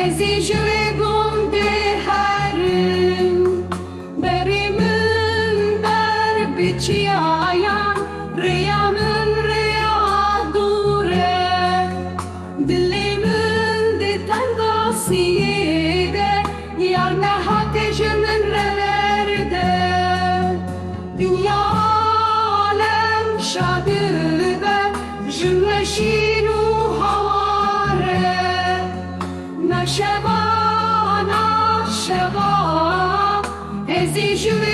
ezi jüle gonde herim Berimin ber biçiyayan Reyamın reya dure Dilimin de tangasiyede Yar nehat ecinin relerde Dünya alem şadıbe Cümle şiru havare Naşeva, naşeva Ezi jüle